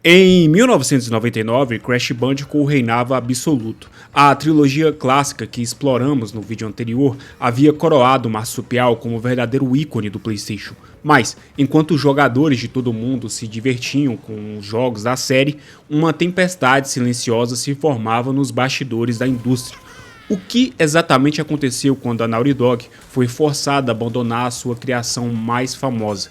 Em 1999, Crash Bandicoot reinava absoluto. A trilogia clássica que exploramos no vídeo anterior havia coroado o marsupial como verdadeiro ícone do PlayStation. Mas, enquanto os jogadores de todo mundo se divertiam com os jogos da série, uma tempestade silenciosa se formava nos bastidores da indústria. O que exatamente aconteceu quando a Naughty Dog foi forçada a abandonar a sua criação mais famosa?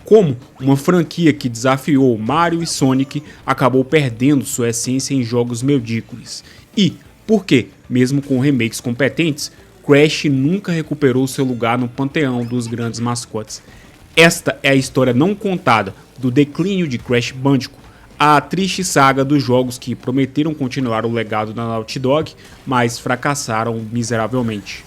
Como uma franquia que desafiou Mario e Sonic acabou perdendo sua essência em jogos medíocres? E por que, mesmo com remakes competentes, Crash nunca recuperou seu lugar no panteão dos grandes mascotes? Esta é a história não contada do declínio de Crash Bandicoot, a triste saga dos jogos que prometeram continuar o legado da Naughty Dog, mas fracassaram miseravelmente.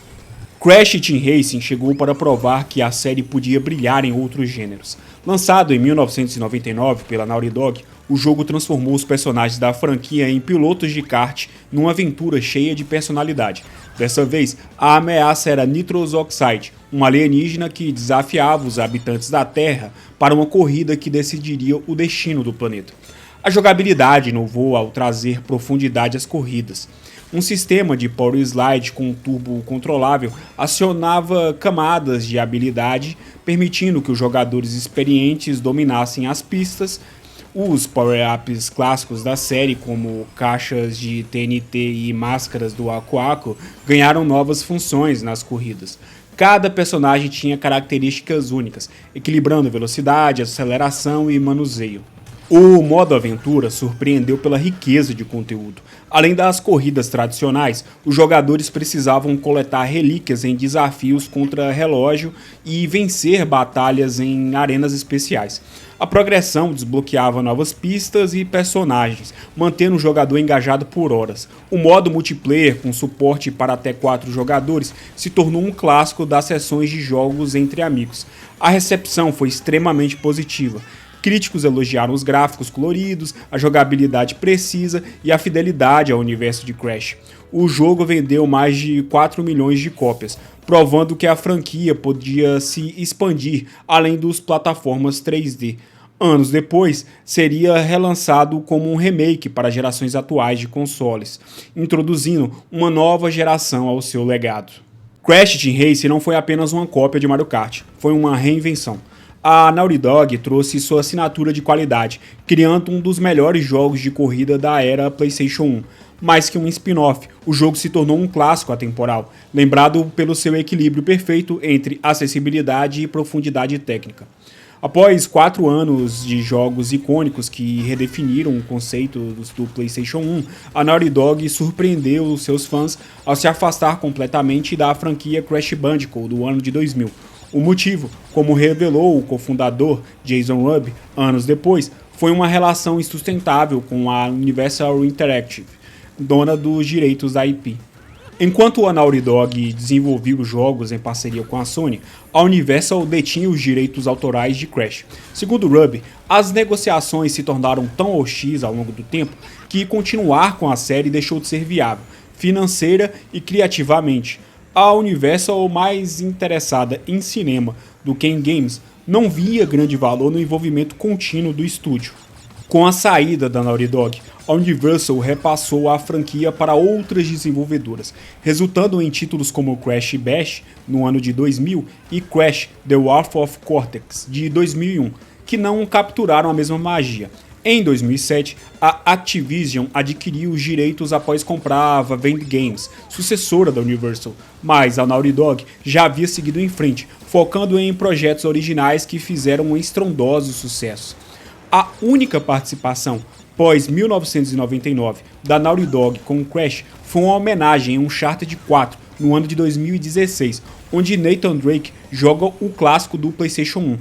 Crash Team Racing chegou para provar que a série podia brilhar em outros gêneros. Lançado em 1999 pela Naughty Dog, o jogo transformou os personagens da franquia em pilotos de kart numa aventura cheia de personalidade. Dessa vez, a ameaça era Nitrous Oxide, um alienígena que desafiava os habitantes da Terra para uma corrida que decidiria o destino do planeta. A jogabilidade inovou ao trazer profundidade às corridas. Um sistema de Power Slide com turbo controlável acionava camadas de habilidade, permitindo que os jogadores experientes dominassem as pistas. Os power-ups clássicos da série, como caixas de TNT e máscaras do Aku Aku, ganharam novas funções nas corridas. Cada personagem tinha características únicas, equilibrando velocidade, aceleração e manuseio. O modo aventura surpreendeu pela riqueza de conteúdo. Além das corridas tradicionais, os jogadores precisavam coletar relíquias em desafios contra relógio e vencer batalhas em arenas especiais. A progressão desbloqueava novas pistas e personagens, mantendo o jogador engajado por horas. O modo multiplayer, com suporte para até 4 jogadores, se tornou um clássico das sessões de jogos entre amigos. A recepção foi extremamente positiva. Críticos elogiaram os gráficos coloridos, a jogabilidade precisa e a fidelidade ao universo de Crash. O jogo vendeu mais de 4 milhões de cópias, provando que a franquia podia se expandir além das plataformas 3D. Anos depois, seria relançado como um remake para gerações atuais de consoles, introduzindo uma nova geração ao seu legado. Crash Team Racing não foi apenas uma cópia de Mario Kart, foi uma reinvenção. A Naughty Dog trouxe sua assinatura de qualidade, criando um dos melhores jogos de corrida da era PlayStation 1. Mais que um spin-off, o jogo se tornou um clássico atemporal, lembrado pelo seu equilíbrio perfeito entre acessibilidade e profundidade técnica. Após 4 anos de jogos icônicos que redefiniram o conceito do PlayStation 1, a Naughty Dog surpreendeu seus fãs ao se afastar completamente da franquia Crash Bandicoot do ano de 2000. O motivo, como revelou o cofundador Jason Ruby anos depois, foi uma relação insustentável com a Universal Interactive, dona dos direitos da IP. Enquanto a Naughty Dog desenvolvia os jogos em parceria com a Sony, a Universal detinha os direitos autorais de Crash. Segundo Ruby, as negociações se tornaram tão hostis ao longo do tempo que continuar com a série deixou de ser viável, financeira e criativamente. A Universal, mais interessada em cinema do que em games, não via grande valor no envolvimento contínuo do estúdio. Com a saída da Naughty Dog, a Universal repassou a franquia para outras desenvolvedoras, resultando em títulos como Crash Bash, no ano de 2000, e Crash The Wrath of Cortex, de 2001, que não capturaram a mesma magia. Em 2007, a Activision adquiriu os direitos após comprar a Vivendi Games, sucessora da Universal, mas a Naughty Dog já havia seguido em frente, focando em projetos originais que fizeram um estrondoso sucesso. A única participação pós-1999 da Naughty Dog com Crash foi uma homenagem em Uncharted 4, no ano de 2016, onde Nathan Drake joga o clássico do PlayStation 1.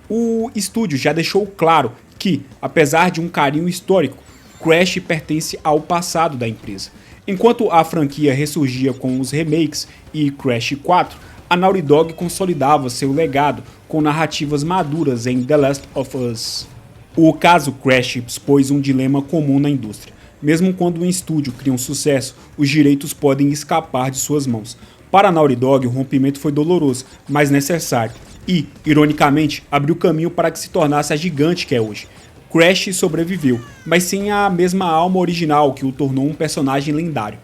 O estúdio já deixou claro que, apesar de um carinho histórico, Crash pertence ao passado da empresa. Enquanto a franquia ressurgia com os remakes e Crash 4, a Naughty Dog consolidava seu legado com narrativas maduras em The Last of Us. O caso Crash expôs um dilema comum na indústria. Mesmo quando um estúdio cria um sucesso, os direitos podem escapar de suas mãos. Para a Naughty Dog, o rompimento foi doloroso, mas necessário. E, ironicamente, abriu caminho para que se tornasse a gigante que é hoje. Crash sobreviveu, mas sem a mesma alma original que o tornou um personagem lendário.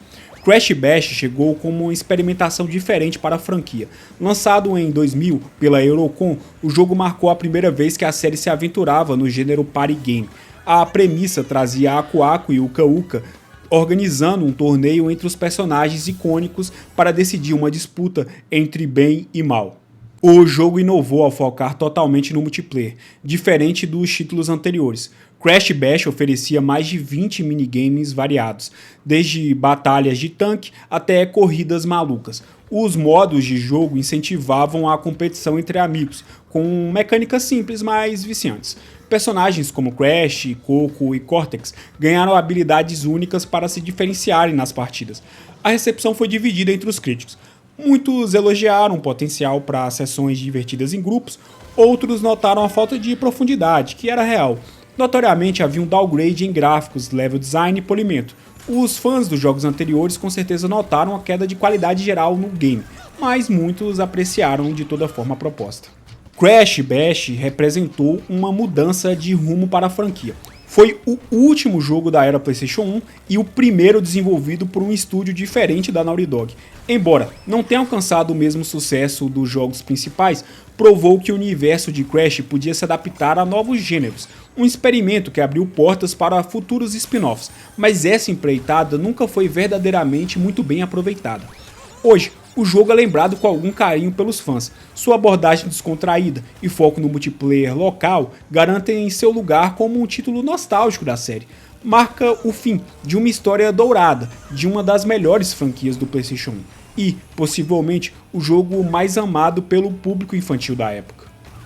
Crash Bash chegou como uma experimentação diferente para a franquia. Lançado em 2000 pela Eurocom, o jogo marcou a primeira vez que a série se aventurava no gênero party game. A premissa trazia Aku Aku e Uka Uka organizando um torneio entre os personagens icônicos para decidir uma disputa entre bem e mal. O jogo inovou ao focar totalmente no multiplayer, diferente dos títulos anteriores. Crash Bash oferecia mais de 20 minigames variados, desde batalhas de tanque até corridas malucas. Os modos de jogo incentivavam a competição entre amigos, com mecânicas simples, mas viciantes. Personagens como Crash, Coco e Cortex ganharam habilidades únicas para se diferenciarem nas partidas. A recepção foi dividida entre os críticos. Muitos elogiaram o potencial para sessões divertidas em grupos, outros notaram a falta de profundidade, que era real. Notoriamente havia um downgrade em gráficos, level design e polimento. Os fãs dos jogos anteriores com certeza notaram a queda de qualidade geral no game, mas muitos apreciaram de toda forma a proposta. Crash Bash representou uma mudança de rumo para a franquia. Foi o último jogo da era PlayStation 1 e o primeiro desenvolvido por um estúdio diferente da Naughty Dog. Embora não tenha alcançado o mesmo sucesso dos jogos principais, provou que o universo de Crash podia se adaptar a novos gêneros, um experimento que abriu portas para futuros spin-offs, mas essa empreitada nunca foi verdadeiramente muito bem aproveitada. Hoje, o jogo é lembrado com algum carinho pelos fãs. Sua abordagem descontraída e foco no multiplayer local garantem seu lugar como um título nostálgico da série. Marca o fim de uma história dourada de uma das melhores franquias do PlayStation 1 e, possivelmente, o jogo mais amado pelo público infantil da época.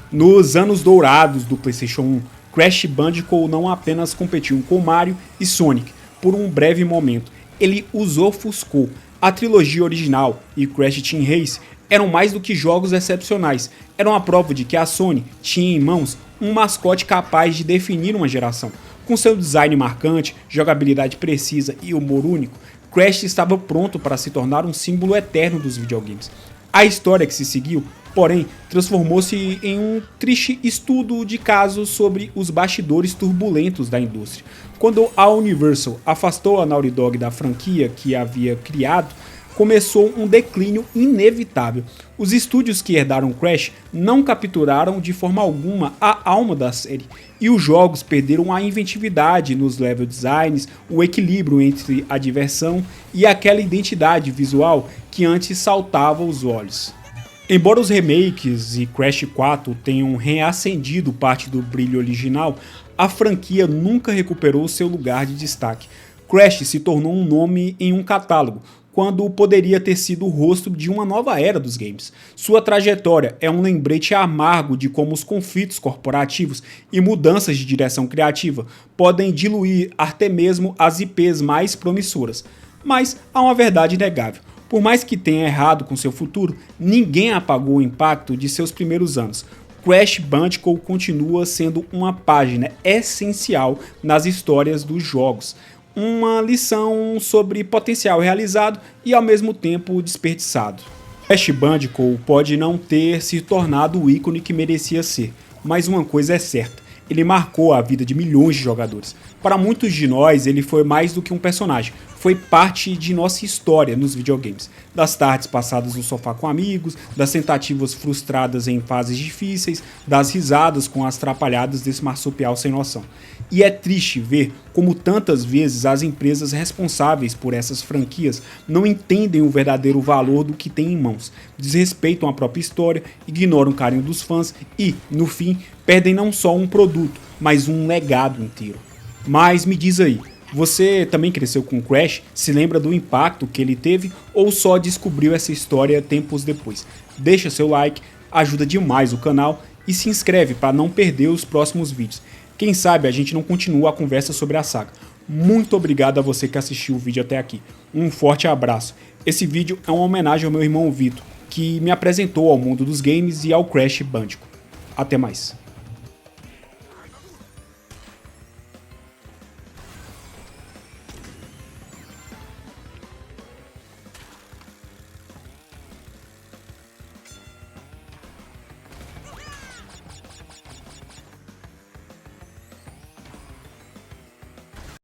Nos anos dourados do PlayStation 1, Crash Bandicoot não apenas competiu com Mario e Sonic por um breve momento, ele os ofuscou. A trilogia original e Crash Team Race eram mais do que jogos excepcionais, eram a prova de que a Sony tinha em mãos um mascote capaz de definir uma geração. Com seu design marcante, jogabilidade precisa e humor único, Crash estava pronto para se tornar um símbolo eterno dos videogames. A história que se seguiu, porém, transformou-se em um triste estudo de caso sobre os bastidores turbulentos da indústria. Quando a Universal afastou a Naughty Dog da franquia que havia criado, começou um declínio inevitável. Os estúdios que herdaram Crash não capturaram de forma alguma a alma da série, e os jogos perderam a inventividade nos level designs, o equilíbrio entre a diversão e aquela identidade visual que antes saltava aos olhos. Embora os remakes e Crash 4 tenham reacendido parte do brilho original, a franquia nunca recuperou seu lugar de destaque. Crash se tornou um nome em um catálogo, quando poderia ter sido o rosto de uma nova era dos games. Sua trajetória é um lembrete amargo de como os conflitos corporativos e mudanças de direção criativa podem diluir até mesmo as IPs mais promissoras. Mas há uma verdade inegável. Por mais que tenha errado com seu futuro, ninguém apagou o impacto de seus primeiros anos. Crash Bandicoot continua sendo uma página essencial nas histórias dos jogos. Uma lição sobre potencial realizado e ao mesmo tempo desperdiçado. Crash Bandicoot pode não ter se tornado o ícone que merecia ser, mas uma coisa é certa, ele marcou a vida de milhões de jogadores. Para muitos de nós, ele foi mais do que um personagem, foi parte de nossa história nos videogames. Das tardes passadas no sofá com amigos, das tentativas frustradas em fases difíceis, das risadas com as atrapalhadas desse marsupial sem noção. E é triste ver como tantas vezes as empresas responsáveis por essas franquias não entendem o verdadeiro valor do que têm em mãos, desrespeitam a própria história, ignoram o carinho dos fãs e, no fim, perdem não só um produto, mas um legado inteiro. Mas me diz aí, você também cresceu com Crash? Se lembra do impacto que ele teve ou só descobriu essa história tempos depois? Deixa seu like, ajuda demais o canal e se inscreve para não perder os próximos vídeos. Quem sabe a gente não continua a conversa sobre a saga. Muito obrigado a você que assistiu o vídeo até aqui. Um forte abraço. Esse vídeo é uma homenagem ao meu irmão Vitor, que me apresentou ao mundo dos games e ao Crash Bandicoot. Até mais.